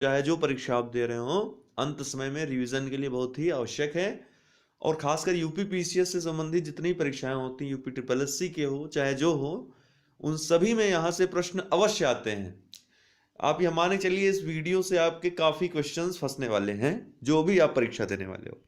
चाहे जो परीक्षा आप दे रहे हो, अंत समय में रिवीजन के लिए बहुत ही आवश्यक है। और खासकर यूपी पीसीएस से संबंधित जितनी परीक्षाएं होती हैं, यूपी ट्रिपल एससी के हो चाहे जो हो, उन सभी में यहाँ से प्रश्न अवश्य आते हैं। आप ये मान के चलिए इस वीडियो से आपके काफी क्वेश्चंस फंसने वाले हैं, जो भी आप परीक्षा देने वाले हो।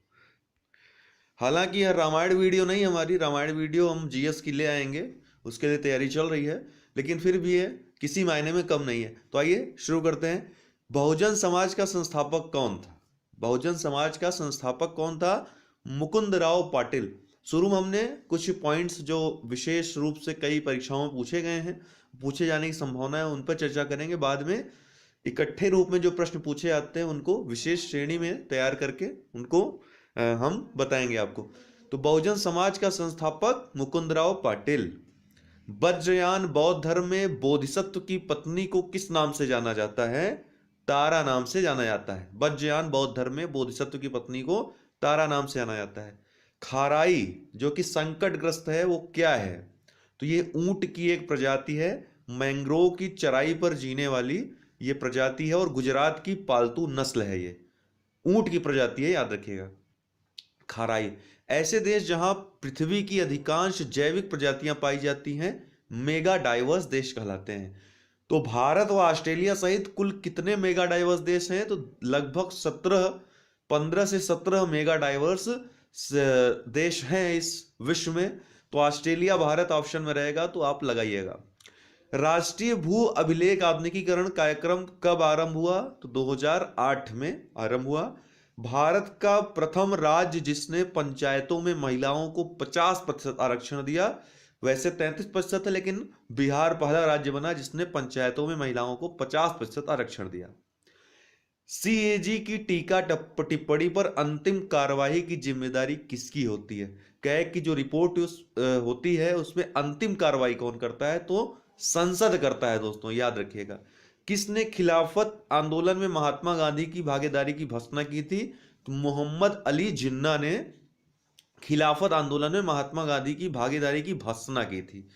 हालांकि यह रामायण वीडियो नहीं, हमारी रामायण वीडियो हम जीएस की ले आएंगे, उसके लिए तैयारी चल रही है, लेकिन फिर भी ये किसी मायने में कम नहीं है। तो आइए शुरू करते हैं। बहुजन समाज का संस्थापक कौन था? बहुजन समाज का संस्थापक कौन था? मुकुंदराव पाटिल। शुरू में हमने कुछ पॉइंट्स जो विशेष रूप से कई परीक्षाओं में पूछे गए हैं, पूछे जाने की संभावना है, उन पर चर्चा करेंगे। बाद में इकट्ठे रूप में जो प्रश्न पूछे जाते हैं उनको विशेष श्रेणी में तैयार करके उनको हम बताएंगे आपको। तो बहुजन समाज का संस्थापक मुकुंदराव पाटिल। वज्रयान बौद्ध धर्म में बोधिसत्व की पत्नी को किस नाम से जाना जाता है? तारा नाम से जाना जाता है। वज्रयान बौद्ध धर्म में बोधिसत्व की पत्नी को तारा नाम से जाना जाता है। खाराई जो कि संकटग्रस्त है वो क्या है? तो ये ऊंट की एक प्रजाति है, मैंग्रोव की चराई पर जीने वाली ये प्रजाति है, और गुजरात की पालतू नस्ल है। ये ऊंट की प्रजाति है, याद रखिएगा। खाराई। ऐसे देश जहां पृथ्वी की अधिकांश जैविक प्रजातियां पाई जाती हैं मेगा डाइवर्स देश कहलाते हैं। तो भारत व ऑस्ट्रेलिया सहित कुल कितने मेगा डाइवर्स देश हैं? तो लगभग 15 से 17 मेगा डाइवर्स देश हैं इस विश्व में। तो ऑस्ट्रेलिया भारत ऑप्शन में रहेगा, तो आप लगाइएगा। राष्ट्रीय भू अभिलेख आधुनिकीकरण कार्यक्रम कब आरंभ हुआ? तो 2008 में आरंभ हुआ। भारत का प्रथम राज्य जिसने पंचायतों में महिलाओं को 50% आरक्षण दिया, वैसे 33% है, लेकिन बिहार पहला राज्य बना जिसने पंचायतों में महिलाओं को 50% आरक्षण दिया। सीएजी की टीका टिप्पणी पर अंतिम कार्यवाही की जिम्मेदारी किसकी होती है? कैग की जो रिपोर्ट होती है उसमें अंतिम कार्रवाई कौन करता है? तो संसद करता है दोस्तों, याद रखिएगा। किसने खिलाफत आंदोलन में महात्मा गांधी की भागीदारी की भर्त्सना की थी? तो मोहम्मद अली जिन्ना ने खिलाफत आंदोलन में महात्मा गांधी की भागीदारी की भर्त्सना की थी।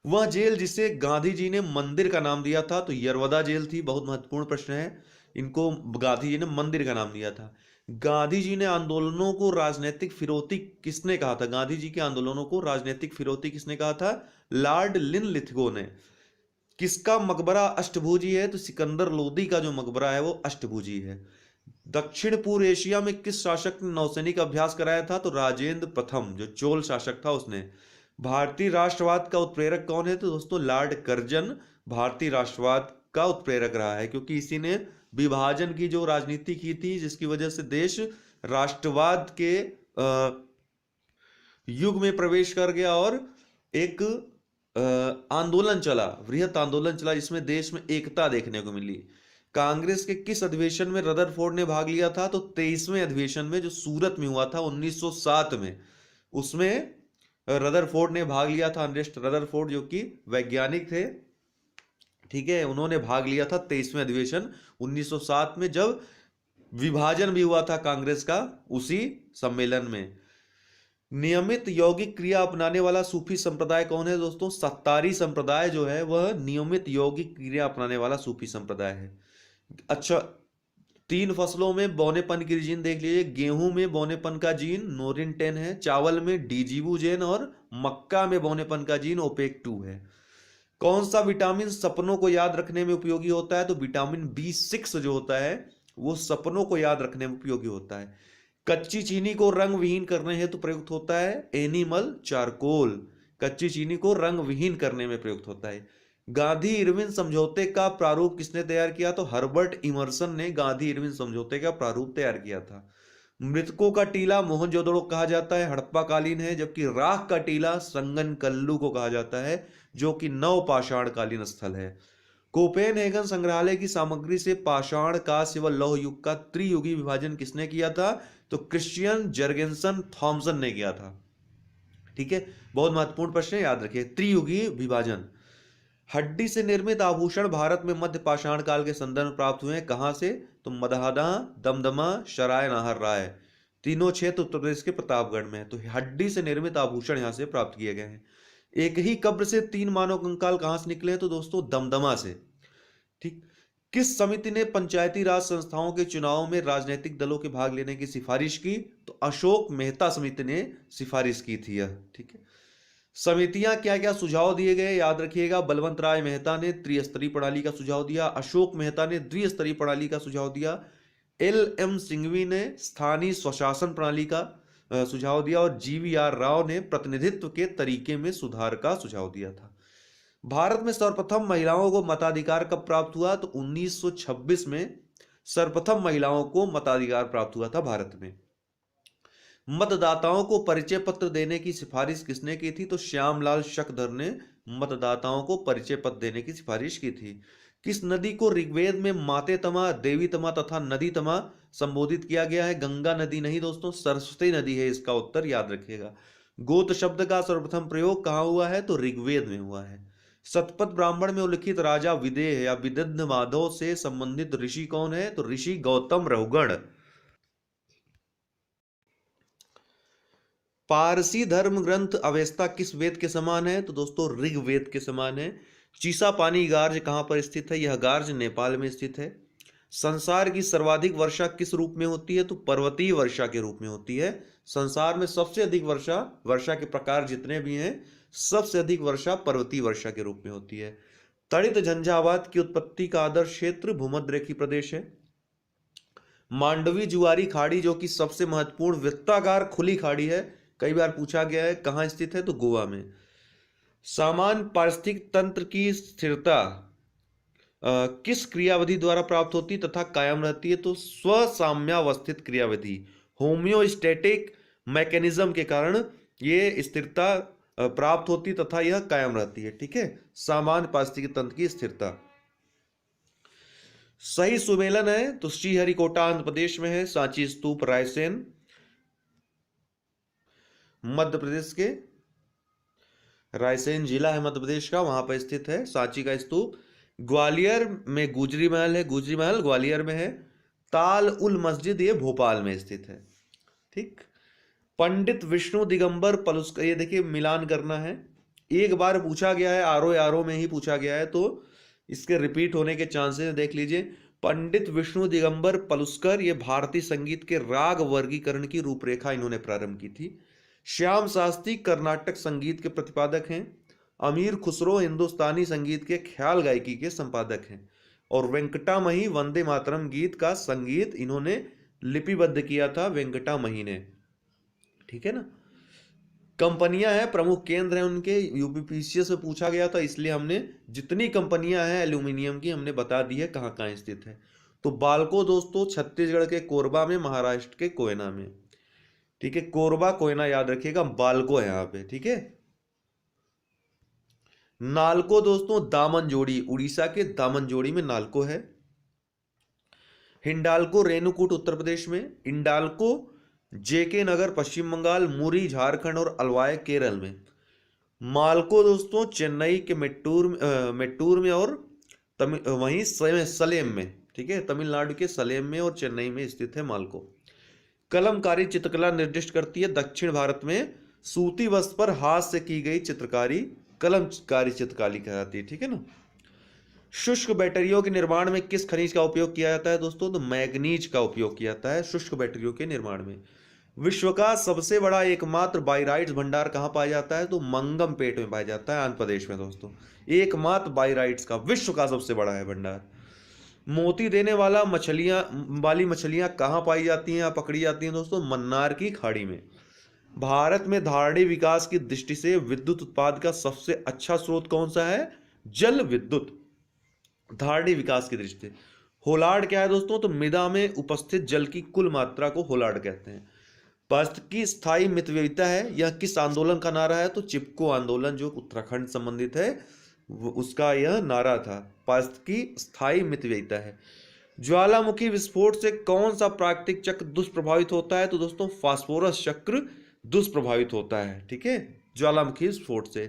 वह जेल जिसे गांधी जी ने मंदिर का नाम दिया था, तो यरवदा जेल थी। बहुत महत्वपूर्ण प्रश्न है, इनको गांधी जी ने मंदिर का नाम दिया था। गांधी जी ने आंदोलनों को राजनीतिक फिरौती किसने कहा था? गांधी जी के आंदोलनों को राजनीतिक फिरौती किसने कहा था? लॉर्ड लिनलिथगो ने। किसका मकबरा अष्टभुजी है? तो सिकंदर लोदी का जो मकबरा है वो अष्टभुजी है। दक्षिण पूर्व एशिया में किस शासक ने नौसैनिक अभ्यास कराया था? तो राजेंद्र प्रथम जो चोल शासक था उसने। भारतीय राष्ट्रवाद का उत्प्रेरक कौन है? तो दोस्तों लॉर्ड कर्जन भारतीय राष्ट्रवाद का उत्प्रेरक रहा है, क्योंकि इसी ने विभाजन की जो राजनीति की थी जिसकी वजह से देश राष्ट्रवाद के युग में प्रवेश कर गया, और एक आंदोलन चला, वृहत आंदोलन चला जिसमें देश में एकता देखने को मिली। कांग्रेस के किस अधिवेशन में रदरफोर्ड ने भाग लिया था? तो 23वें अधिवेशन में जो सूरत में हुआ था 1907 में, उसमें रदरफोर्ड ने भाग लिया था। अर्नेस्ट रदरफोर्ड जो कि वैज्ञानिक थे, ठीक है, उन्होंने भाग लिया था 23वें अधिवेशन 1907 में, जब विभाजन भी हुआ था कांग्रेस का उसी सम्मेलन में। नियमित यौगिक क्रिया अपनाने वाला सूफी संप्रदाय कौन है दोस्तों? सत्तारी संप्रदाय जो है वह नियमित यौगिक क्रिया अपनाने वाला सूफी संप्रदाय है। अच्छा, 3 फसलों में बौनेपन की जीन देख लीजिए। गेहूं में बौनेपन का जीन नोरिन 10 है, चावल में डीजीवू जेन, और मक्का में बौनेपन का जीन ओपेक 2 है। कौन सा विटामिन सपनों को याद रखने में उपयोगी होता है? तो विटामिन B6 जो होता है वो सपनों को याद रखने में उपयोगी होता है। कच्ची चीनी को रंग विहीन करने हेतु प्रयुक्त होता है एनिमल चारकोल। कच्ची चीनी को रंग विहीन करने में प्रयुक्त होता है। गांधी इरविन समझौते का प्रारूप किसने तैयार किया? तो हर्बर्ट इमर्सन ने गांधी इरविन समझौते का प्रारूप तैयार किया था। मृतकों का टीला मोहनजोदड़ो कहा जाता है, हड़प्पा कालीन है, जबकि राख का टीला संगनकल्लू को कहा जाता है जो कि नवपाषाण कालीन स्थल है। कोपेनहेगन संग्रहालय की सामग्री से पाषाण कांस्य व लौह युग का त्रियुगी विभाजन किसने किया था? तो क्रिश्चियन जर्गेंसन थॉमसन ने किया था। ठीक है, बहुत महत्वपूर्ण प्रश्न है, याद रखिए, त्रियुगी विभाजन। हड्डी से निर्मित आभूषण भारत में मध्य पाषाण काल के संदर्भ में प्राप्त हुए हैं, कहां से? तो मदहदा, दमदमा, शराय नाहर राय, तीनों क्षेत्र उत्तर प्रदेश के प्रतापगढ़ में है। तो हड्डी से निर्मित आभूषण यहां से प्राप्त किए गए हैं। एक ही कब्र से 3 मानव कंकाल कहां से निकले हैं? तो दोस्तों दमदमा से। ठीक, किस समिति ने पंचायती राज संस्थाओं के चुनाव में राजनीतिक दलों के भाग लेने की सिफारिश की? तो अशोक मेहता समिति ने सिफारिश की थी यह। ठीक है, समितियां क्या क्या सुझाव दिए गए याद रखिएगा। बलवंत राय मेहता ने त्रिस्तरीय प्रणाली का सुझाव दिया, अशोक मेहता ने द्विस्तरीय प्रणाली का सुझाव दिया, एल.एम. सिंघवी ने स्थानीय स्वशासन प्रणाली का सुझाव दिया और जी.वी.आर. राव ने प्रतिनिधित्व के तरीके में सुधार का सुझाव दिया था। भारत में सर्वप्रथम महिलाओं को मताधिकार कब प्राप्त हुआ? तो 1926 में सर्वप्रथम महिलाओं को मताधिकार प्राप्त हुआ था भारत में। मतदाताओं को परिचय पत्र देने की सिफारिश किसने की थी? तो श्यामलाल शकधर ने मतदाताओं को परिचय पत्र देने की सिफारिश की थी। किस नदी को ऋग्वेद में माते तमा, देवी तमा तथा नदी तमा संबोधित किया गया है? गंगा नदी नहीं दोस्तों, सरस्वती नदी है इसका उत्तर, याद रखिएगा। गोत्र शब्द का सर्वप्रथम प्रयोग कहां हुआ है? तो ऋग्वेद में हुआ है। शतपथ ब्राह्मण में उल्लिखित राजा विदेह या विदग्ध माधव से संबंधित ऋषि कौन है? तो ऋषि गौतम रहुगण। पारसी धर्म ग्रंथ अवेस्ता किस वेद के समान है? तो दोस्तों ऋग्वेद के समान है। चीसा पानी गार्ज कहां पर स्थित है? यह गार्ज नेपाल में स्थित है। संसार की सर्वाधिक वर्षा किस रूप में होती है? तो पर्वतीय वर्षा के रूप में होती है। संसार में सबसे अधिक वर्षा के प्रकार जितने भी हैं, सबसे अधिक वर्षा पर्वतीय वर्षा के रूप में होती है। तड़ित झंझावात की उत्पत्ति का आदर्श क्षेत्र भूमध्य रेखीय प्रदेश है। मांडवी जुआरी खाड़ी जो कि सबसे महत्वपूर्ण वृत्ताकार खुली खाड़ी है, कई बार पूछा गया है, कहां स्थित है? तो गोवा में। सामान्य पारिस्थितिक तंत्र की स्थिरता किस क्रियाविधि द्वारा प्राप्त होती तथा कायम रहती है? तो स्वसाम्यावस्थित क्रियाविधि, होम्योस्टैटिक मैकेनिज्म के कारण ये स्थिरता प्राप्त होती तथा यह कायम रहती है। ठीक है, सामान्य पारिस्थितिक तंत्र की स्थिरता। सही सुमेलन है तो श्रीहरिकोटा आंध्र प्रदेश में है, सांची स्तूप रायसेन मध्य प्रदेश के, रायसेन जिला है मध्य प्रदेश का, वहां पर स्थित है सांची का स्तूप। ग्वालियर में गुजरी महल है, गुजरी महल ग्वालियर में है। ताल उल मस्जिद ये भोपाल में स्थित है। ठीक, पंडित विष्णु दिगंबर पलुस्कर, ये देखिए मिलान करना है, एक बार पूछा गया है, आरो में ही पूछा गया है, तो इसके रिपीट होने के चांसेस देख लीजिए। पंडित विष्णु दिगंबर पलुस्कर ये भारतीय संगीत के राग वर्गीकरण की रूपरेखा इन्होंने प्रारंभ की थी। श्याम शास्त्री कर्नाटक संगीत के प्रतिपादक हैं। अमीर खुसरो हिंदुस्तानी संगीत के ख्याल गायकी के संपादक हैं। और वेंकटामही वंदे मातरम गीत का संगीत इन्होंने लिपिबद्ध किया था वेंकटामही ने। ठीक है ना। कंपनियां हैं, प्रमुख केंद्र हैं उनके, यूपीपीसीएस से पूछा गया था, इसलिए हमने जितनी कंपनियां हैं एल्यूमिनियम की हमने बता दी है कहां कहां स्थित है। तो बाल्को दोस्तों छत्तीसगढ़ के कोरबा में, महाराष्ट्र के कोयना में। ठीक है, कोरबा कोयना याद रखिएगा, बाल्को है यहां पे। ठीक है, नालको दोस्तों दामनजोड़ी, उड़ीसा के दामनजोड़ी में नालको है। हिंडाल्को रेणुकूट उत्तर प्रदेश में, इंडाल्को जेके नगर पश्चिम बंगाल, मुरी झारखंड और अलवाय केरल में। मालको दोस्तों चेन्नई के मेट्टूर में और वहीं सलेम में। ठीक है, तमिलनाडु के सलेम में और चेन्नई में स्थित है मालको। कलमकारी चित्रकला निर्दिष्ट करती है दक्षिण भारत में सूती वस्त्र पर हाथ से की गई चित्रकारी कलमकारी चित्रकारी कहलाती है। ठीक है ना। शुष्क बैटरियों के निर्माण में किस खनिज का उपयोग किया जाता है दोस्तों? तो मैग्नीज का उपयोग किया जाता है शुष्क बैटरियों के निर्माण में। विश्व का सबसे बड़ा एकमात्र बाइराइट्स भंडार कहां पाया जाता है? तो मंगमपेट में पाया जाता है, आंध्र प्रदेश में दोस्तों। एकमात्र बाइराइट्स का विश्व का सबसे बड़ा है भंडार। मोती देने वाली मछलियां कहां पाई जाती हैं या पकड़ी जाती हैं दोस्तों? मन्नार की खाड़ी में। भारत में धारणी विकास की दृष्टि से विद्युत उत्पाद का सबसे अच्छा स्रोत कौन सा है? जल विद्युत। धारणी विकास की दृष्टि से होलार्ड क्या है दोस्तों? तो मृदा में उपस्थित जल की कुल मात्रा को होलार्ड कहते हैं। पारिस्थितिक की स्थायी मितव्ययिता है, यह किस आंदोलन का नारा है? तो चिपको आंदोलन जो उत्तराखंड संबंधित है उसका यह नारा था। पारिस्थितिक की स्थायी मितव्ययिता है। ज्वालामुखी विस्फोट से कौन सा प्राकृतिक चक्र दुष्प्रभावित होता है? तो दोस्तों फास्फोरस चक्र दुष्प्रभावित होता है। ठीक है, ज्वालामुखी विस्फोट से।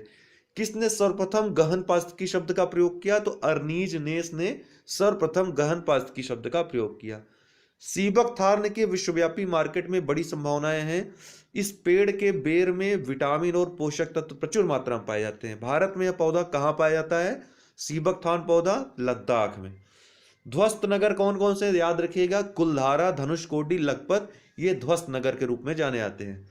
किसने सर्वप्रथम गहन पारिस्थितिकी शब्द का प्रयोग किया? तो अर्नीज नेस ने सर्वप्रथम गहन पारिस्थितिकी शब्द का प्रयोग किया। सीबक थार्न के विश्वव्यापी मार्केट में बड़ी संभावनाएं हैं। इस पेड़ के बेर में विटामिन और पोषक तत्व प्रचुर मात्रा में पाए जाते हैं। भारत में यह पौधा कहां पाया जाता है? सीबक थार्न पौधा लद्दाख में। ध्वस्त नगर कौन कौन से याद रखिएगा, कुलधारा, धनुषकोडी, लखपत, ये ध्वस्त नगर के रूप में जाने आते हैं।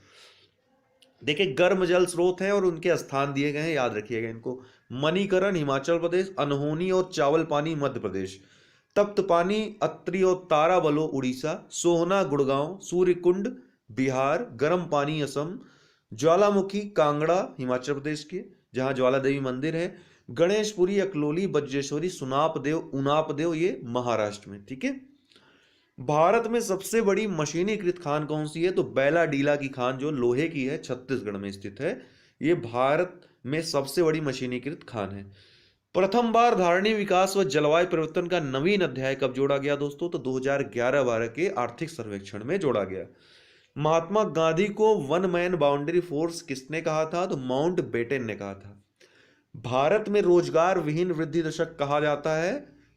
देखिए गर्म जल स्रोत हैं और उनके स्थान दिए गए हैं, याद रखिएगा इनको। मणिकरण हिमाचल प्रदेश, अनहोनी और चावल पानी मध्य प्रदेश, तप्त पानी अत्रि और ताराबलो उड़ीसा, सोहना गुड़गांव, सूर्यकुंड बिहार, गर्म पानी असम, ज्वालामुखी कांगड़ा हिमाचल प्रदेश के जहां ज्वाला देवी मंदिर है, गणेशपुरी अकलोली बज्रेश्वरी सुनापदेव उनापदेव ये महाराष्ट्र में। ठीक है, भारत में सबसे बड़ी मशीनीकृत खान कौन सी है, तो बैलाडीला की खान जो लोहे की है छत्तीसगढ़ में स्थित है, ये भारत में सबसे बड़ी मशीनीकृत खान है। प्रथम बार धारणी विकास व जलवायु परिवर्तन का नवीन अध्याय कब जोड़ा गया दोस्तों, तो 2011-12 के आर्थिक सर्वेक्षण में जोड़ा गया। महात्मा गांधी को वन मैन बाउंड्री फोर्स किसने कहा था, तो माउंट बेटन ने कहा था। भारत में रोजगार विहीन वृद्धि दशक कहा जाता है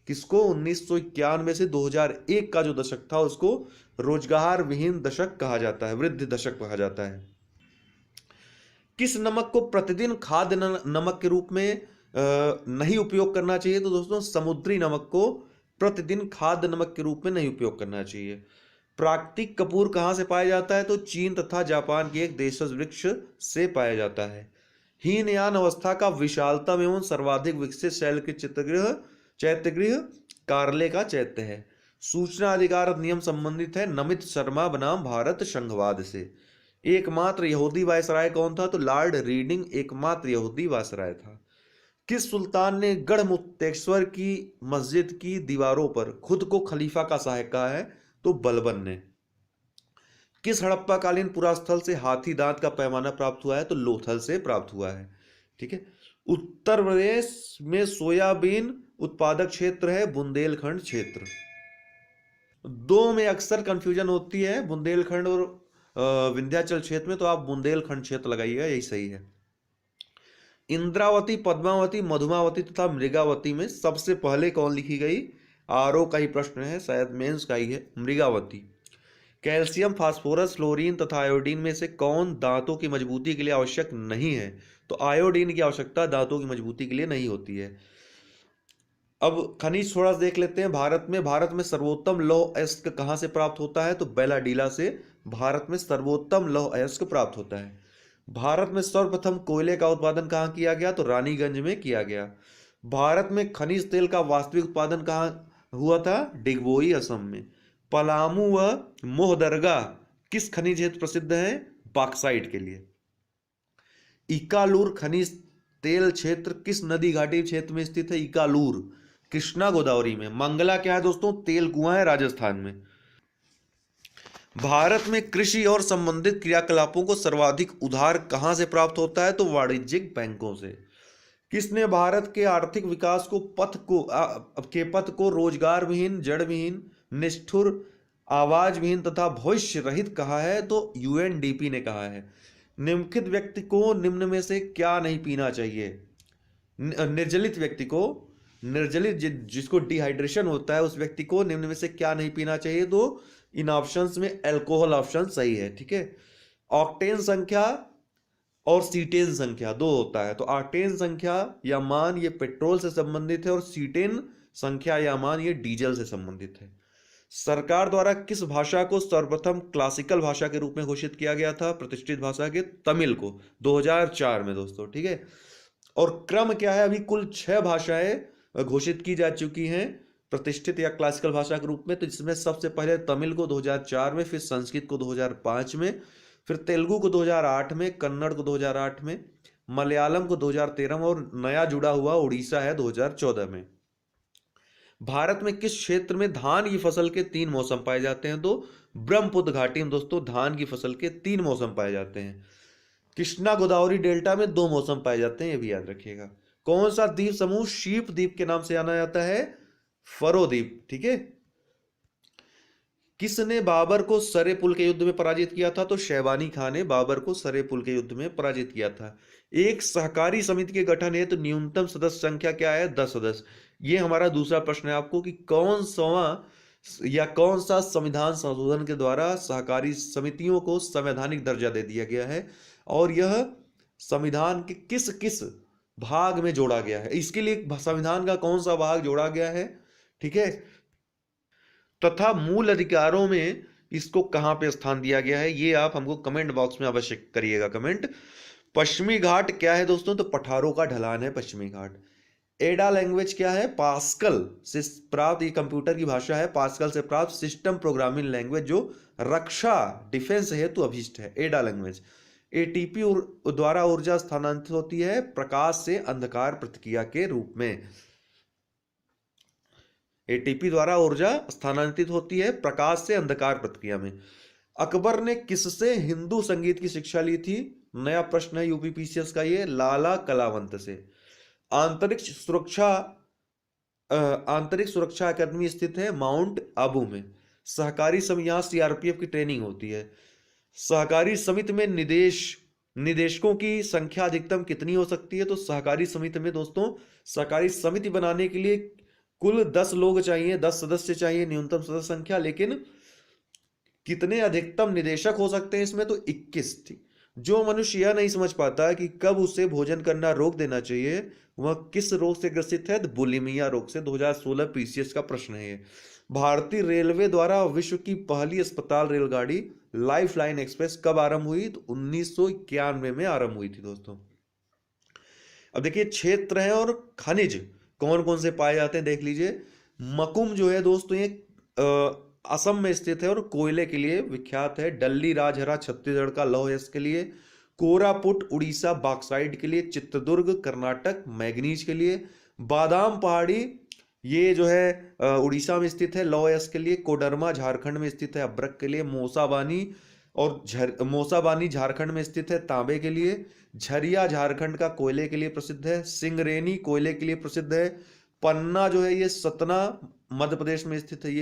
किसको, 1991 से 2001 का जो दशक था उसको रोजगार विहीन दशक कहा जाता है, वृद्धि दशक कहा जाता है। किस नमक को प्रतिदिन खाद्य नमक के रूप में नहीं उपयोग करना चाहिए, तो दोस्तों समुद्री नमक को प्रतिदिन खाद्य नमक के रूप में नहीं उपयोग करना चाहिए। प्राकृतिक कपूर कहां से पाया जाता है, तो चीन तथा जापान के एक देशज वृक्ष से पाया जाता है। हीनयान अवस्था का विशालतम एवं सर्वाधिक विकसित शैल के चैत्यगृह कार्ले का चैत्य है। सूचना अधिकार अधिनियम संबंधित है नमित शर्मा बनाम भारत संघवाद से। एकमात्र यहूदी वायसराय कौन था, तो लॉर्ड रीडिंग एकमात्र यहूदी वायसराय था। किस सुल्तान ने गढ़मुक्तेश्वर की मस्जिद की दीवारों पर खुद को खलीफा का सहायक कहा है, तो बलबन ने। किस हड़प्पा कालीन पुरास्थल से हाथी दांत का पैमाना प्राप्त हुआ है, तो लोथल से प्राप्त हुआ है। ठीक है, उत्तर प्रदेश में सोयाबीन उत्पादक क्षेत्र है बुंदेलखंड क्षेत्र। दो में अक्सर कंफ्यूजन होती है, बुंदेलखंड और विंध्याचल क्षेत्र में, तो आप बुंदेलखंड क्षेत्र लगाइएगा, यही सही है। इंद्रावती, पद्मावती, मधुमावती तथा मृगावती में सबसे पहले कौन लिखी गई, आरओ का ही प्रश्न है, शायद मेंस का ही है, मृगावती। कैल्शियम, फास्फोरस, फ्लोरीन तथा आयोडीन में से कौन दांतों की मजबूती के लिए आवश्यक नहीं है, तो आयोडीन की आवश्यकता दांतों की मजबूती के लिए नहीं होती है। अब खनिज थोड़ा देख लेते हैं। भारत में सर्वोत्तम लौह अयस्क कहां से प्राप्त होता है, तो बैलाडीला से भारत में सर्वोत्तम लौह अयस्क प्राप्त होता है। भारत में सर्वप्रथम कोयले का उत्पादन कहां किया गया, तो रानीगंज में किया गया। भारत में खनिज तेल का वास्तविक उत्पादन कहां हुआ था, डिगबोई असम में। पलामू व मोहदरगा किस खनिज हेतु प्रसिद्ध है, बॉक्साइट के लिए। इकालूर खनिज तेल क्षेत्र किस नदी घाटी क्षेत्र में स्थित है, इकालूर कृष्णा गोदावरी में। मंगला क्या है दोस्तों, तेल कुआं है राजस्थान में। भारत में कृषि और संबंधित क्रियाकलापों को सर्वाधिक उधार कहां से प्राप्त होता है, तो वाणिज्यिक बैंकों से। किसने भारत के आर्थिक विकास को पथ को रोजगार विहीन, जड़ विहीन, निष्ठुर, आवाज विहीन तथा भविष्य रहित कहा है, तो यूएनडीपी ने कहा है। निम्नलिखित व्यक्ति को निम्न में से क्या नहीं पीना चाहिए, निर्जलित व्यक्ति को, निर्जलित जिसको डिहाइड्रेशन होता है उस व्यक्ति को निम्न में से क्या नहीं पीना चाहिए, तो इन ऑप्शंस में अल्कोहल ऑप्शन सही है। ठीक है, ऑक्टेन संख्या और सीटेन संख्या दो होता है, तो ऑक्टेन संख्या या मान ये पेट्रोल से संबंधित है और सीटेन संख्या या मान ये डीजल से संबंधित है। सरकार द्वारा किस भाषा को सर्वप्रथम क्लासिकल भाषा के रूप में घोषित किया गया था, प्रतिष्ठित भाषा के तमिल को 2004 में दोस्तों। ठीक है, और क्रम क्या है, अभी कुल 6 भाषाएं घोषित की जा चुकी हैं प्रतिष्ठित या क्लासिकल भाषा के रूप में। तो इसमें सबसे पहले तमिल को 2004 में, फिर संस्कृत को 2005 में, फिर तेलुगु को 2008 में, कन्नड़ को 2008 में, मलयालम को 2013 में और नया जुड़ा हुआ उड़ीसा है 2014 में। भारत में किस क्षेत्र में धान की फसल के 3 मौसम पाए जाते हैं, तो ब्रह्मपुत्र घाटी में दोस्तों धान की फसल के 3 मौसम पाए जाते हैं। कृष्णा गोदावरी डेल्टा में 2 मौसम पाए जाते हैं, ये भी याद रखिएगा। कौन सा द्वीप समूह शीप द्वीप के नाम से जाना जाता है, फरो द्वीप। ठीक है, किसने बाबर को सरे पुल के युद्ध में पराजित किया था, तो शैबानी खान ने बाबर को सरे पुल के युद्ध में पराजित किया था। एक सहकारी समिति के गठन है तो न्यूनतम सदस्य संख्या क्या है, 10 सदस्य। ये हमारा दूसरा प्रश्न है आपको कि कौन सा संविधान संशोधन के द्वारा सहकारी समितियों को संवैधानिक दर्जा दे दिया गया है और यह संविधान के किस किस भाग में जोड़ा गया है, इसके लिए संविधान का कौन सा भाग जोड़ा गया है। ठीक है, तथा मूल अधिकारों में इसको कहां पे स्थान दिया गया है, ये आप हमको कमेंट बॉक्स में अवश्य करिएगा कमेंट। पश्चिमी घाट क्या है दोस्तों, तो पठारों का ढलान है पश्चिमी घाट। एडा लैंग्वेज क्या है, पास्कल से प्राप्त, ये कंप्यूटर की भाषा है, पास्कल से प्राप्त सिस्टम प्रोग्रामिंग लैंग्वेज जो रक्षा डिफेंस हेतु अभिष्ट है, एडा लैंग्वेज। एटीपी द्वारा ऊर्जा स्थानांतरित होती है प्रकाश से अंधकार प्रतिक्रिया के रूप में। एटीपी द्वारा ऊर्जा स्थानांतरित होती है प्रकाश से अंधकार प्रतिक्रिया में। अकबर ने किससे हिंदू संगीत की शिक्षा ली थी, नया प्रश्न है यूपीपीसीएस का ये, लाला कलावंत से। आंतरिक सुरक्षा अकादमी स्थित है माउंट आबू में। सहकारी समिति, यहां सीआरपीएफ की ट्रेनिंग होती है। सहकारी समिति में निदेशकों की संख्या अधिकतम कितनी हो सकती है, तो सहकारी समिति में दोस्तों, सहकारी समिति बनाने के लिए कुल 10 लोग चाहिए, 10 सदस्य चाहिए न्यूनतम सदस्य संख्या, लेकिन कितने अधिकतम निदेशक हो सकते हैं इसमें, तो 21 थी। जो मनुष्य यह नहीं समझ पाता कि कब उसे भोजन करना रोक देना चाहिए, वह किस रोग से ग्रसित है, बुलिमिया रोग से। 2016 पीसीएस का प्रश्न है। भारतीय रेलवे द्वारा विश्व की पहली अस्पताल रेलगाड़ी लाइफ लाइन एक्सप्रेस कब आरंभ हुई, तो 1991 में आरंभ हुई थी दोस्तों। अब देखिए क्षेत्र है और खनिज कौन कौन से पाए जाते हैं देख लीजिए। मकुम जो है दोस्तों ये असम में स्थित है और कोयले के लिए विख्यात है। डल्ली राजहरा छत्तीसगढ़ का लौह अयस्क के लिए। कोरापुट उड़ीसा बॉक्साइट के लिए। चित्रदुर्ग कर्नाटक मैग्नीज के लिए। बादाम पहाड़ी ये जो है उड़ीसा में स्थित है लौह अयस्क के लिए। कोडरमा झारखंड में स्थित है अब्रक के लिए। मोसाबानी झारखंड में स्थित है तांबे के लिए। झरिया झारखंड का कोयले के लिए प्रसिद्ध है। सिंगरेनी कोयले के लिए प्रसिद्ध है। पन्ना जो है ये सतना मध्य प्रदेश में स्थित है,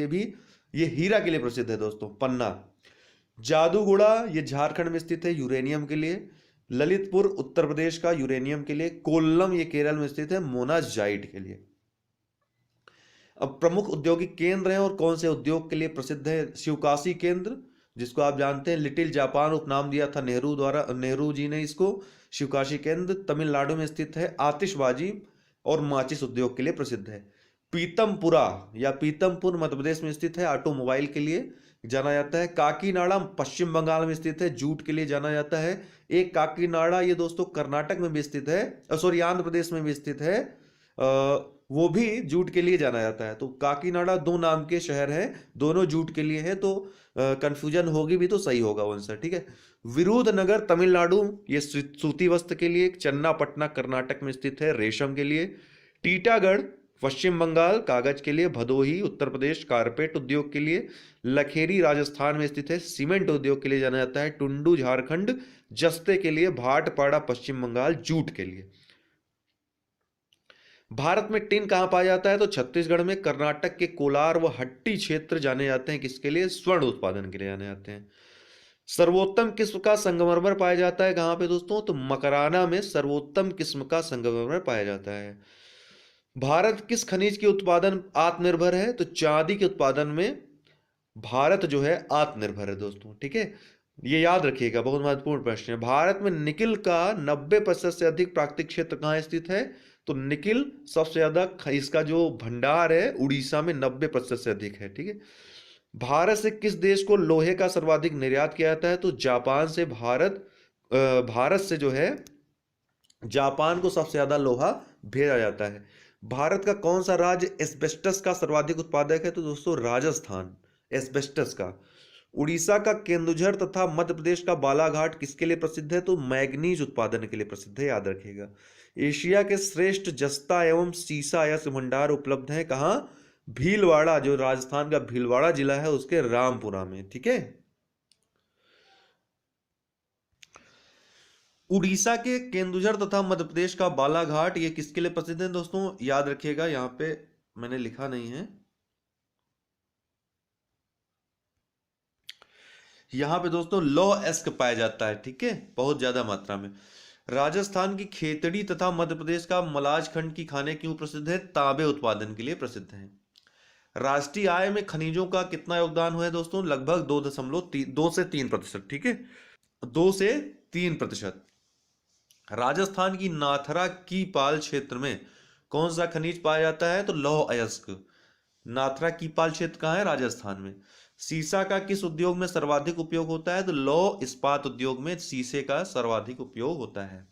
ये हीरा के लिए प्रसिद्ध है दोस्तों पन्ना। जादूगुड़ा ये झारखंड में स्थित है यूरेनियम के लिए। ललितपुर उत्तर प्रदेश का यूरेनियम के लिए। कोल्लम ये केरल में स्थित है मोनाजाइट के लिए। अब प्रमुख औद्योगिक केंद्र हैं और कौन से उद्योग के लिए प्रसिद्ध है। शिवकाशी केंद्र जिसको आप जानते हैं लिटिल जापान उपनाम दिया था नेहरू जी ने इसको। शिवकाशी केंद्र तमिलनाडु में स्थित है। आतिशबाजी और माचिस उद्योग के लिए प्रसिद्ध है। पीतमपुरा या पीतमपुर मध्य प्रदेश में स्थित है, ऑटोमोबाइल के लिए जाना जाता है। काकीनाडा पश्चिम बंगाल में स्थित है, जूट के लिए जाना जाता है। एक काकीनाडा ये दोस्तों कर्नाटक में भी स्थित है, सॉरी आंध्र प्रदेश में भी स्थित है, वो भी जूट के लिए जाना जाता है। तो काकीनाडा 2 नाम के शहर हैं, दोनों जूट के लिए है, तो कंफ्यूजन होगी भी तो सही होगा आंसर, ठीक है। विरुधनगर तमिलनाडु ये सूती वस्त्र के लिए। चन्नापटना कर्नाटक में स्थित है रेशम के लिए। टीटागढ़ पश्चिम बंगाल कागज के लिए। भदोही उत्तर प्रदेश कारपेट उद्योग के लिए। लखेरी राजस्थान में स्थित है, सीमेंट उद्योग के लिए जाना जाता है। टुंडू झारखंड जस्ते के लिए। भाटपाड़ा पश्चिम बंगाल जूट के लिए। भारत में टिन कहां पाया जाता है, तो छत्तीसगढ़ में। कर्नाटक के कोलार व हट्टी क्षेत्र जाने जाते हैं किसके लिए, स्वर्ण उत्पादन के लिए जाने जाते हैं। सर्वोत्तम किस्म का संगमरमर पाया जाता है कहां पे दोस्तों, तो मकराना में सर्वोत्तम किस्म का संगमरमर पाया जाता है। भारत किस खनिज के उत्पादन आत्मनिर्भर है, तो चांदी के उत्पादन में भारत जो है आत्मनिर्भर है दोस्तों, ठीक है। ये याद रखिएगा, बहुत महत्वपूर्ण प्रश्न है। भारत में निकिल का 90% से अधिक प्राकृतिक क्षेत्र कहां स्थित है, तो निकिल सबसे ज्यादा इसका जो भंडार है उड़ीसा में 90% से अधिक है, ठीक है। भारत से किस देश को लोहे का सर्वाधिक निर्यात किया जाता है, तो जापान से। भारत से जो है जापान को सबसे ज्यादा लोहा भेजा जाता है। भारत का कौन सा राज्य एस्बेस्टस का सर्वाधिक उत्पादक है, तो दोस्तों राजस्थान एस्बेस्टस का। उड़ीसा का केंदुझर तथा मध्य प्रदेश का बालाघाट किसके लिए प्रसिद्ध है, तो मैग्नीज उत्पादन के लिए प्रसिद्ध है, याद रखिएगा। एशिया के श्रेष्ठ जस्ता एवं सीसा अयस्क भंडार उपलब्ध है कहां, भीलवाड़ा, जो राजस्थान का भीलवाड़ा जिला है उसके रामपुरा में, ठीक है। उड़ीसा के केंदुझर तथा मध्य प्रदेश का बालाघाट ये किसके लिए प्रसिद्ध है दोस्तों, याद रखिएगा, यहां पे मैंने लिखा नहीं है, यहां पे दोस्तों लौह अयस्क पाया जाता है, ठीक है, बहुत ज्यादा मात्रा में। राजस्थान की खेतड़ी तथा मध्य प्रदेश का मलाज खंड की खाने क्यों प्रसिद्ध है, तांबे उत्पादन के लिए प्रसिद्ध है। राष्ट्रीय आय में खनिजों का कितना योगदान हुआ है दोस्तों, लगभग 2 से 3%, ठीक है, 2 से 3%। राजस्थान की नाथरा की पाल क्षेत्र में कौन सा खनिज पाया जाता है, तो लौह अयस्क। नाथरा कीपाल क्षेत्र कहाँ है? राजस्थान में। सीसा का किस उद्योग में सर्वाधिक उपयोग होता है? तो लौह इस्पात उद्योग में शीशे का सर्वाधिक उपयोग होता है।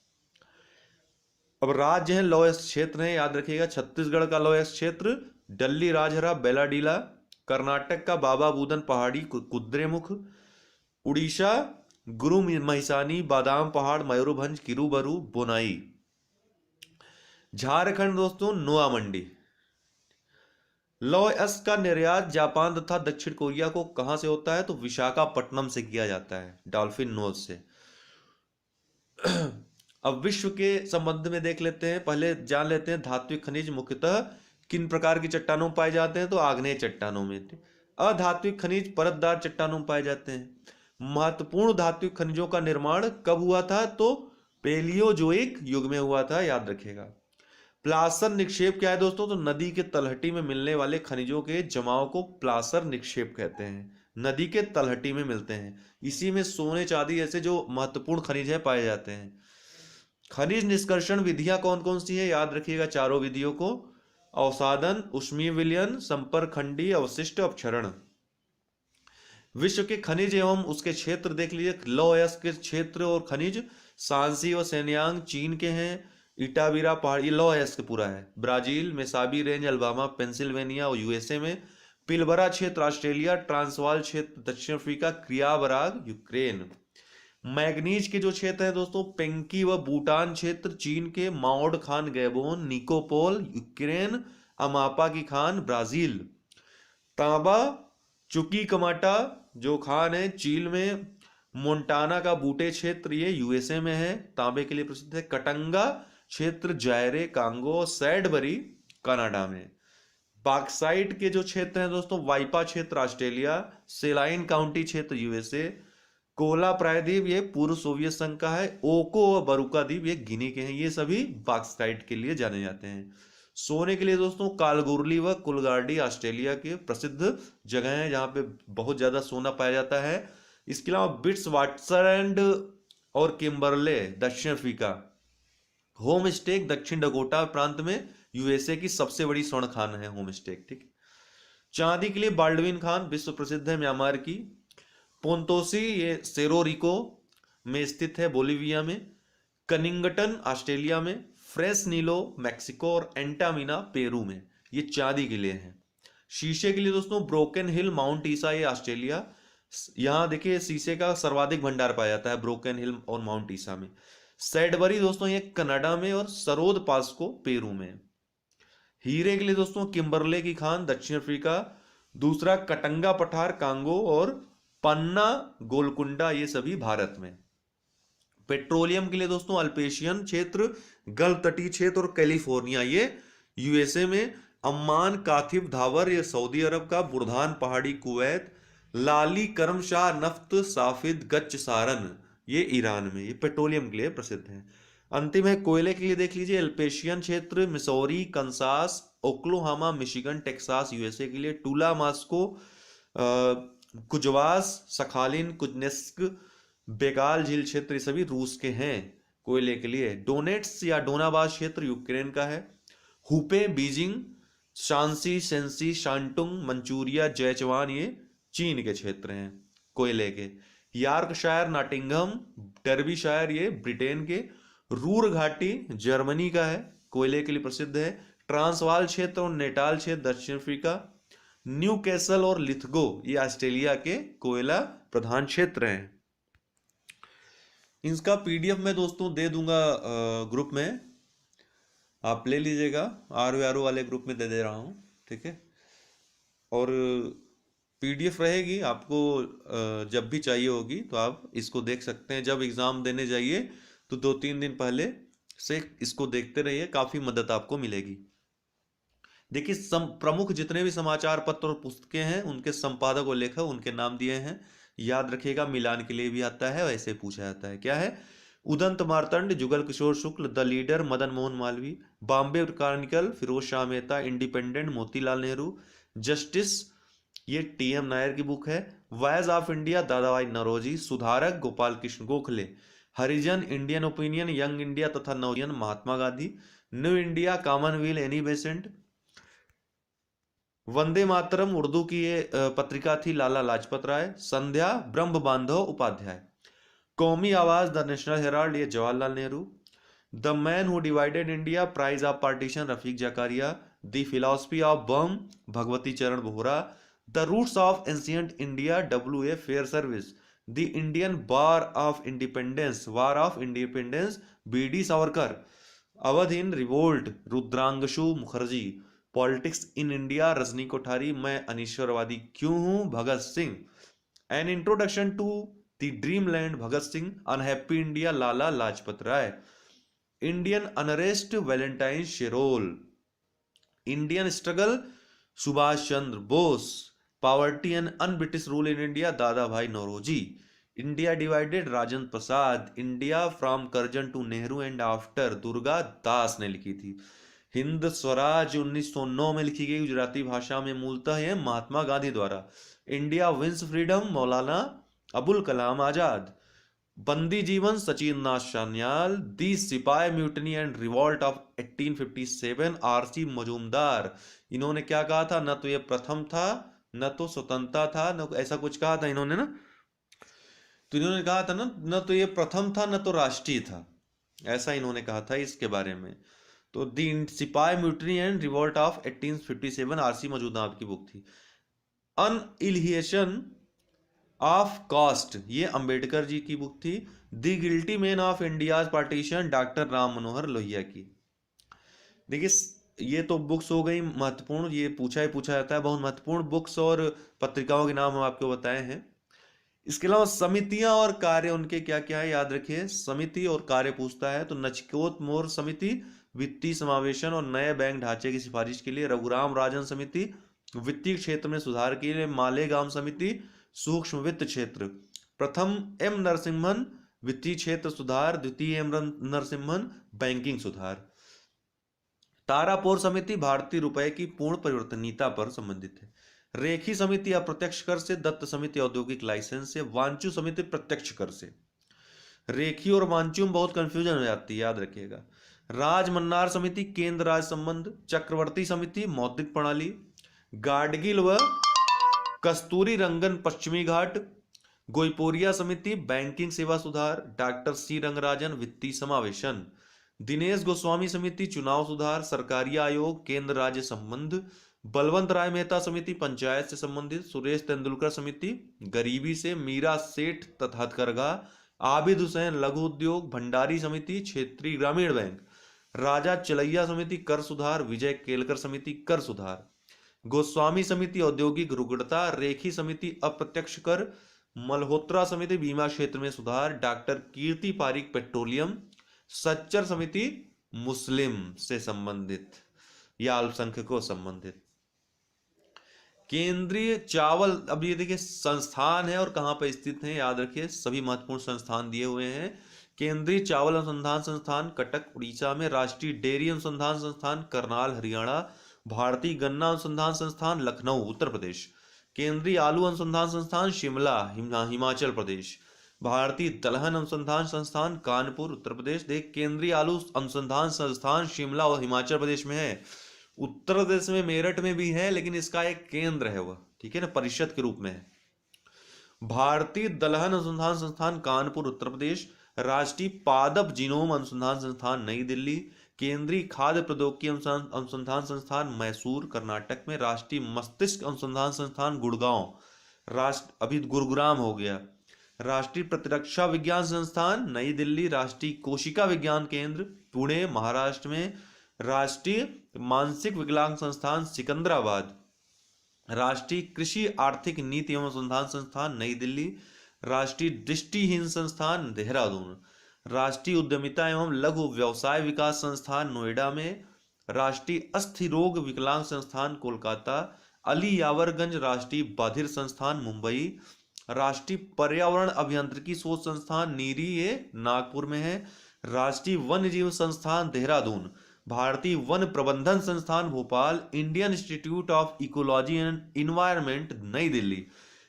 अब राज्य है लौह क्षेत्र है, याद रखिएगा। छत्तीसगढ़ का लौह क्षेत्र डल्ली राजहरा बेलाडीला, कर्नाटक का बाबा बूदन पहाड़ी कुद्रेमुख, उड़ीसा गुरु महिसानी बादाम पहाड़ मयूरभंज किरूबरू बोनाई, झारखंड दोस्तों नोआ मंडी। लौह अयस्क का निर्यात जापान तथा दक्षिण कोरिया को कहां से होता है? तो विशाखापट्टनम से किया जाता है, डॉल्फिन नोज से। अब विश्व के संबंध में देख लेते हैं, पहले जान लेते हैं धात्विक खनिज मुख्यतः किन प्रकार की चट्टानों में पाए जाते हैं? तो आग्नेय चट्टानों में। अधात्विक खनिज परतदार चट्टानों में पाए जाते हैं। महत्वपूर्ण धात्विक खनिजों का निर्माण कब हुआ था? तो पेलियोजोइक युग में हुआ था, याद रखिएगा। प्लासर निक्षेप क्या है दोस्तों? तो नदी के तलहटी में मिलने वाले खनिजों के जमाव को प्लासर निक्षेप कहते हैं। नदी के तलहटी में मिलते हैं, इसी में सोने चांदी जैसे जो महत्वपूर्ण खनिज है पाए जाते हैं। खनिज निष्कर्षण विधियां कौन कौन सी है? याद रखिएगा चारों विधियों को। अवसादन, ऊष्मीय विलयन, संपर्कखंडी, अवशिष्ट अपक्षरण। विश्व के खनिज एवं उसके क्षेत्र देख लीजिए। लौह अयस्क के क्षेत्र और खनिज सांसी और सेन्यांग चीन के हैं। इटावीरा पहाड़ी लौह अयस्क पूरा है, Brazil. Mesabi range Alabama Pennsylvania और यूएसए में। पिलबरा क्षेत्र ऑस्ट्रेलिया। ट्रांसवाल क्षेत्र दक्षिण अफ्रीका। क्रियाबराग यूक्रेन। मैग्नीज के जो क्षेत्र है दोस्तों, पेंकी व बूटान क्षेत्र चीन के। माओड खान गैबोन। निकोपोल यूक्रेन। अमापा की खान ब्राजील। तांबा चुकी कमाटा जो खान है चील में। मोन्टाना का बूटे क्षेत्र ये यूएसए में है, तांबे के लिए प्रसिद्ध है। कटंगा क्षेत्र जायरे कांगो। सैडबरी कनाडा में। बॉक्साइट के जो क्षेत्र हैं दोस्तों, वाइपा क्षेत्र ऑस्ट्रेलिया। सेलाइन काउंटी क्षेत्र यूएसए। कोला प्रायद्वीप ये पूर्व सोवियत संघ का है। ओको और बरूका द्वीप ये गिनी के हैं। ये सभी बॉक्साइट के लिए जाने जाते हैं। सोने के लिए दोस्तों कालगुरली व कुलगार्डी ऑस्ट्रेलिया के प्रसिद्ध जगह हैं जहां पे बहुत ज्यादा सोना पाया जाता है। इसके अलावा बिट्स वाटरलैंड और किम्बरले दक्षिण अफ्रीका। होमस्टेक दक्षिण डकोटा प्रांत में यूएसए की सबसे बड़ी स्वर्ण खान है होमस्टेक, ठीक। चांदी के लिए बाल्डविन खान विश्व प्रसिद्ध है म्यांमार की। पोंतोसी ये सेरोरिको में स्थित है बोलिविया में। कनिंगटन ऑस्ट्रेलिया में। फ्रेस नीलो मैक्सिको और एंटामिना पेरू में। ये चांदी के लिए है। शीशे के लिए दोस्तों ब्रोकन हिल माउंट ईसा ये ऑस्ट्रेलिया। यहां देखिए शीशे का सर्वाधिक भंडार पाया जाता है ब्रोकन हिल और माउंट ईसा में। सैडबरी दोस्तों ये कनाडा में और सरोद पास्को पेरू में। हीरे के लिए दोस्तों किम्बरले की खान दक्षिण अफ्रीका। दूसरा कटंगा पठार कांगो और पन्ना गोलकुंडा ये सभी भारत में। पेट्रोलियम के लिए दोस्तों अल्पेशियन क्षेत्र गल्फ तटीय क्षेत्र और कैलिफोर्निया ये यूएसए में। अम्मान काथिब धावर ये सऊदी अरब का। बुरधान पहाड़ी कुवैत। लाली करमशाह नफ्त साफिद गच्च सारन ये ईरान में। ये पेट्रोलियम के लिए प्रसिद्ध है। अंतिम है कोयले के लिए देख लीजिए एल्पेशियन क्षेत्र Missouri Kansas Oklahoma Michigan Texas USA के लिए। टूला मास्को कुजवास सखालिन कुजनेस्क बेगाल झील क्षेत्र ये सभी रूस के हैं कोयले के लिए। डोनेट्स या डोनाबास क्षेत्र यूक्रेन का है। हुपे बीजिंग शांसी सेंसी शांटुंग मंचूरिया जैचवान ये चीन के क्षेत्र हैं कोयले के। यॉर्कशायर नॉटिंघम डर्बीशायर ये ब्रिटेन के। रूर घाटी जर्मनी का है, कोयले के लिए प्रसिद्ध है। ट्रांसवाल क्षेत्र और नेटाल क्षेत्र दक्षिण अफ्रीका। न्यू कैसल और लिथगो ये ऑस्ट्रेलिया के कोयला प्रधान क्षेत्र हैं। इसका पीडीएफ मैं दोस्तों दे दूंगा ग्रुप में, आप ले लीजिएगा। आर वाले ग्रुप में दे रहा हूं, ठीक है। और पीडीएफ रहेगी आपको जब भी चाहिए होगी तो आप इसको देख सकते हैं। जब एग्जाम देने जाइए तो 2-3 दिन पहले से इसको देखते रहिए, काफी मदद आपको मिलेगी। देखिए प्रमुख जितने भी समाचार पत्र और पुस्तकें हैं उनके संपादक और लेखक उनके नाम दिए हैं, याद रखिएगा। मिलान के लिए भी आता है, वैसे पूछा जाता है। क्या है? Udant Martand, Jugal Kishore Shukla, the leader Madan Mohan Malviya, Bombay chronicle Firoz Shah Mehta, independent Motilal Nehru, justice ये टीएम नायर की बुक है। Voice of India Dadabhai Naoroji, Sudharak Gopal Krishna Gokhale, Harijan Indian opinion young India तथा Navjan Mahatma Gandhi, new India commonwealth Annie Besant, Vande Mataram Urdu की ये पत्रिका थी लाला लाजपत राय। संध्या ब्रह्म बांधव उपाध्याय। कौमी आवाज द नेशनल हेराल्ड ये Jawaharlal Nehru. The man who divided India price of partition Rafiq Zakaria. The philosophy of bomb Bhagwati Charan Vohra. The roots of ancient India W.A. Fairservis. The Indian war of independence B.D. Savarkar. Awadh in revolt Rudrangshu Mukherjee. Politics in India Rajni Kothari. मैं अनिश्वरवादी क्यों हूं Bhagat Singh. An introduction to the dreamland Bhagat Singh. Unhappy India Lala Lajpat Rai. Indian unrest Valentine शेरोल। Indian struggle Subhash Chandra Bose. Poverty and un-British rule in India Dada Bhai Naoroji. India divided Rajendra Prasad. India from Curzon to Nehru and after Durga Das ने लिखी थी। हिंद स्वराज 1909 में लिखी गई गुजराती भाषा में, मूलतः है महात्मा गांधी द्वारा। India wins freedom Maulana Abul Kalam Azad. बंदी जीवन सचिन नाथ सान्याल। दी सिपाही mutiny and revolt of 1857 R.C. Majumdar. इन्होंने क्या कहा था, न तो ये प्रथम था न तो स्वतंत्रता था, न ऐसा कुछ कहा था इन्होंने ना। तो इन्होंने कहा था ना, न तो ये प्रथम था न तो राष्ट्रीय था, ऐसा इन्होंने कहा था इसके बारे में। तो दी सिपाही mutiny and revolt of 1857 R.C. Majumdar की बुक थी। अनइलिएशन ऑफ कास्ट ये अंबेडकर जी की बुक थी। The guilty man of India's partition doctor Ram Manohar Lohia की। देखिए ये तो बुक्स हो गई महत्वपूर्ण, ये पूछा जाता है, बहुत महत्वपूर्ण बुक्स और पत्रिकाओं के नाम हम आपको बताए हैं। इसके अलावा समितियां और कार्य उनके क्या क्या है याद रखिए। समिति और कार्य पूछता है तो नचिकेत मोर समिति वित्तीय समावेशन और नए बैंक ढांचे की सिफारिश के लिए। रघुराम राजन समिति वित्तीय क्षेत्र में सुधार के लिए। मालेगांव समिति सूक्ष्म वित्त क्षेत्र। प्रथम M नरसिम्हन वित्तीय क्षेत्र सुधार। द्वितीय M नरसिम्हन बैंकिंग सुधार। तारापुर समिति भारतीय रुपए की पूर्ण परिवर्तनीयता पर संबंधित है। रेखी समिति अप्रत्यक्ष कर से। दत्त समिति औद्योगिक लाइसेंस से। वांचू समिति प्रत्यक्ष कर से। रेखी और वांचू में बहुत कंफ्यूजन हो जाती है, याद रखिएगा। राज मन्नार समिति केंद्र राज्य संबंध। चक्रवर्ती समिति मौद्रिक प्रणाली। गाडगिल व कस्तूरी रंगन पश्चिमी घाट। गोईपोरिया समिति बैंकिंग सेवा सुधार। डॉक्टर C रंगराजन वित्तीय समावेशन। दिनेश गोस्वामी समिति चुनाव सुधार। सरकारी आयोग केंद्र राज्य संबंध। बलवंत राय मेहता समिति पंचायत से संबंधित। सुरेश तेंदुलकर समिति गरीबी से। मीरा सेठ तथा हथकरघा। आबिद हुसैन लघु उद्योग। भंडारी समिति क्षेत्रीय ग्रामीण बैंक। राजा चलैया समिति कर सुधार। विजय केलकर समिति कर सुधार। गोस्वामी समिति औद्योगिक रुग्णता। रेखी समिति अप्रत्यक्ष कर। मल्होत्रा समिति बीमा क्षेत्र में सुधार। डॉक्टर कीर्ति पारिक पेट्रोलियम। सच्चर समिति मुस्लिम से संबंधित या अल्पसंख्यकों संबंधित। केंद्रीय चावल, अब ये देखिए संस्थान है और कहां पर स्थित है याद रखिए, सभी महत्वपूर्ण संस्थान दिए हुए हैं। केंद्रीय चावल अनुसंधान संस्थान कटक उड़ीसा में। राष्ट्रीय डेयरी अनुसंधान संस्थान करनाल हरियाणा। भारतीय गन्ना अनुसंधान संस्थान लखनऊ उत्तर प्रदेश। केंद्रीय आलू अनुसंधान संस्थान शिमला हिमाचल प्रदेश। भारतीय दलहन अनुसंधान संस्थान कानपुर उत्तर प्रदेश। देख केंद्रीय आलू अनुसंधान संस्थान शिमला और हिमाचल प्रदेश में है। उत्तर प्रदेश में मेरठ में भी है, लेकिन इसका एक केंद्र है वह, ठीक है ना, परिषद के रूप में है। भारतीय दलहन अनुसंधान संस्थान कानपुर उत्तर प्रदेश। राष्ट्रीय पादप जीनोम अनुसंधान संस्थान नई दिल्ली। केंद्रीय खाद्य प्रौद्योगिकी अनुसंधान संस्थान मैसूर कर्नाटक में। राष्ट्रीय मस्तिष्क अनुसंधान संस्थान गुड़गांव अभी गुरुग्राम हो गया। राष्ट्रीय प्रतिरक्षा विज्ञान संस्थान नई दिल्ली। राष्ट्रीय कोशिका विज्ञान केंद्र पुणे महाराष्ट्र में। राष्ट्रीय मानसिक विकलांग संस्थान सिकंदराबाद। राष्ट्रीय कृषि आर्थिक नीति एवं अनुसंधान संस्थान नई दिल्ली। राष्ट्रीय दृष्टिहीन संस्थान देहरादून। राष्ट्रीय उद्यमिता एवं लघु व्यवसाय विकास संस्थान नोएडा में। राष्ट्रीय अस्थि रोग विकलांग संस्थान कोलकाता। अली यावरगंज राष्ट्रीय बधिर संस्थान मुंबई। राष्ट्रीय पर्यावरण अभियांत्रिकी शोध संस्थान नीरी ये नागपुर में है। राष्ट्रीय वन्य जीव संस्थान देहरादून। भारतीय वन प्रबंधन संस्थान Bhopal. Indian institute of ecology and environment New Delhi.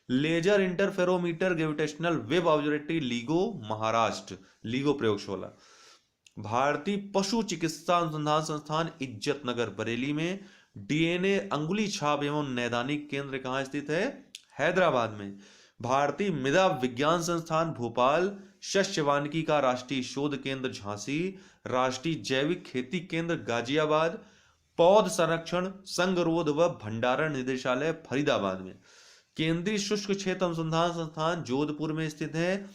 Laser interferometer gravitational wave observatory LIGO Maharashtra LIGO प्रयोगशाला। भारतीय पशु चिकित्सा अनुसंधान संस्थान इज्जत नगर बरेली में। डीएनए अंगुली छाप एवं नैदानिक केंद्र कहाँ स्थित है? हैदराबाद में। भारतीय मृदा विज्ञान संस्थान भोपाल, शस्य वानिकी का राष्ट्रीय शोध केंद्र झांसी, राष्ट्रीय जैविक खेती केंद्र गाजियाबाद, पौध संरक्षण संगरोध व भंडारण निदेशालय फरीदाबाद में। केंद्रीय शुष्क क्षेत्र अनुसंधान संस्थान जोधपुर में स्थित है।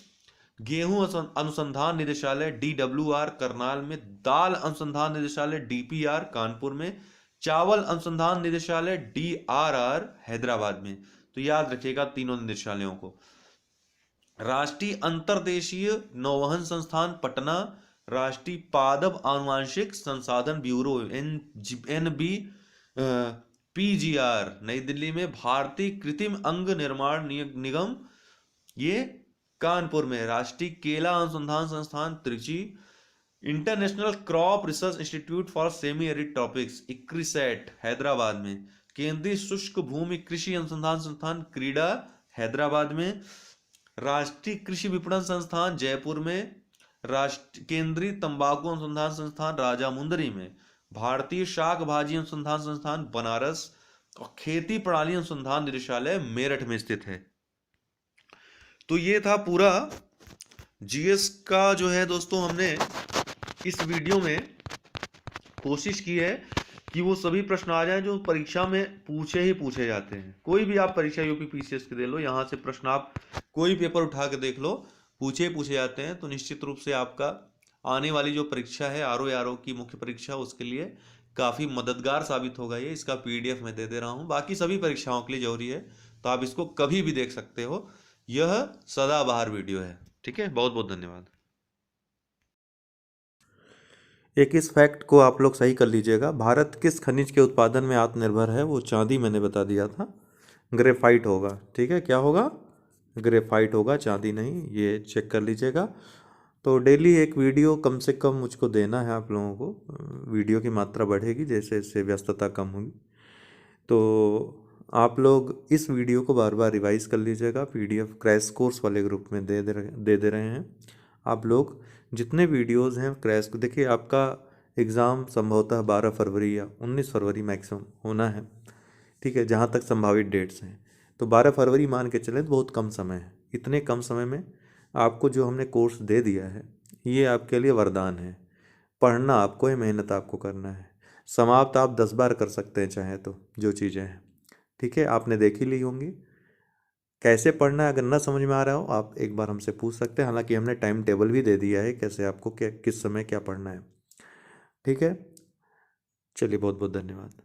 गेहूं अनुसंधान निदेशालय DWR करनाल में, दाल अनुसंधान निदेशालय DPR कानपुर में, चावल अनुसंधान निदेशालय DRR हैदराबाद में। तो याद रखिएगा तीनों निदेशालयों को। राष्ट्रीय अंतर्देशीय नौवहन संस्थान पटना, राष्ट्रीय पादप आनुवांशिक संसाधन ब्यूरो NBPGR नई दिल्ली में, भारतीय कृत्रिम अंग निर्माण निगम ये कानपुर में, राष्ट्रीय केला अनुसंधान संस्थान Trichy, international crop research institute for semi arid topics ICRISAT Hyderabad में, केंद्रीय शुष्क भूमि कृषि अनुसंधान संस्थान क्रीडा हैदराबाद में, राष्ट्रीय कृषि विपणन संस्थान जयपुर में, केंद्रीय तंबाकू अनुसंधान संस्थान राजामुंदरी में, भारतीय शाक भाजी अनुसंधान संस्थान बनारस और खेती प्रणाली अनुसंधान निदेशालय मेरठ में स्थित है। तो ये था पूरा जीएस का जो है दोस्तों, हमने इस वीडियो में कोशिश की है कि वो सभी प्रश्न आ जाएं जो परीक्षा में पूछे जाते हैं। कोई भी आप परीक्षा यूपी पीसीएस की दे लो, यहाँ से प्रश्न आप कोई पेपर उठा के देख लो, पूछे जाते हैं। तो निश्चित रूप से आपका आने वाली जो परीक्षा है आरओ की मुख्य परीक्षा, उसके लिए काफ़ी मददगार साबित होगा। ये इसका PDF मैं दे रहा हूँ, बाकी सभी परीक्षाओं के लिए जरूरी है, तो आप इसको कभी भी देख सकते हो। यह सदाबहार वीडियो है। ठीक है, बहुत बहुत धन्यवाद। एक इस फैक्ट को आप लोग सही कर लीजिएगा, भारत किस खनिज के उत्पादन में आत्मनिर्भर है? वो चांदी मैंने बता दिया था, ग्रेफाइट होगा। ठीक है, क्या होगा? ग्रेफाइट होगा, चांदी नहीं, ये चेक कर लीजिएगा। तो डेली एक वीडियो कम से कम मुझको देना है आप लोगों को। वीडियो की मात्रा बढ़ेगी जैसे जैसे व्यस्तता कम होगी। तो आप लोग इस वीडियो को बार बार रिवाइज कर लीजिएगा। PDF क्रैश कोर्स वाले ग्रुप में दे दे रहे हैं आप लोग। जितने वीडियोस हैं क्रैश को देखिए, आपका एग्ज़ाम संभवतः 12 फरवरी या 19 फरवरी मैक्सिमम होना है। ठीक है, जहाँ तक संभावित डेट्स हैं, तो 12 फरवरी मान के चलें तो बहुत कम समय है। इतने कम समय में आपको जो हमने कोर्स दे दिया है, ये आपके लिए वरदान है। पढ़ना आपको है, मेहनत आपको करना है। समाप्त आप 10 बार कर सकते हैं चाहे तो, जो चीज़ें हैं। ठीक है, आपने देख ही ली होंगी। कैसे पढ़ना है अगर ना समझ में आ रहा हो, आप एक बार हमसे पूछ सकते हैं। हालांकि हमने टाइम टेबल भी दे दिया है कैसे आपको किस समय क्या पढ़ना है। ठीक है, चलिए, बहुत बहुत धन्यवाद।